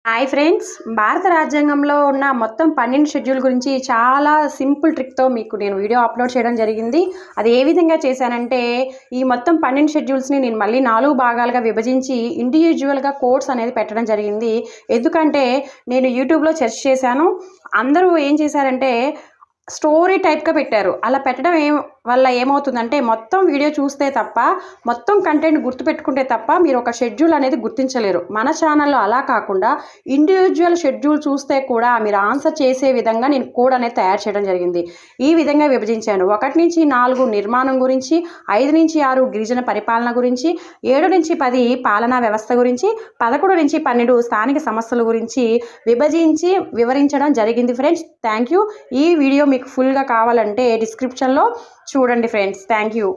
Hi friends, భారత రాజ్యాంగంలో ఉన్న మొత్తం 12 షెడ్యూల్ గురించి చాలా సింపుల్ ట్రిక్తో మీకు నేను వీడియో అప్లోడ్ చేయడం జరిగింది. అది ఏ విధంగా చేశానంటే, ఈ మొత్తం 12 షెడ్యూల్స్ని నేను మళ్ళీ 4 భాగాలుగా విభజించి ఇండివిజువల్గా కోడ్స్ అనేది పెట్టడం జరిగింది. ఎందుకంటే నేను యూట్యూబ్లో సెర్చ్ చేశాను. అందరూ ఏం చేశారంటే స్టోరీ టైప్గా పెట్టారు. అలా పెట్టడం వల్ల ఏమవుతుందంటే మొత్తం వీడియో చూస్తే తప్ప, మొత్తం కంటెంట్ గుర్తుపెట్టుకుంటే తప్ప మీరు ఒక షెడ్యూల్ అనేది గుర్తించలేరు. మన ఛానల్లో అలా కాకుండా ఇండివిజువల్ షెడ్యూల్ చూస్తే కూడా మీరు ఆన్సర్ చేసే విధంగా నేను కోడ్ అనేది తయారు చేయడం జరిగింది. ఈ విధంగా విభజించాను. 1 నుంచి 4 నిర్మాణం గురించి, 5 నుంచి 6 గిరిజన పరిపాలన గురించి, 7 నుంచి 10 పాలనా వ్యవస్థ గురించి, 11 నుంచి 12 స్థానిక సమస్యల గురించి విభజించి వివరించడం జరిగింది ఫ్రెండ్స్. Thank you. ఈ వీడియో మీకు ఫుల్గా కావాలంటే డిస్క్రిప్షన్లో చూడండి ఫ్రెండ్స్. Thank you.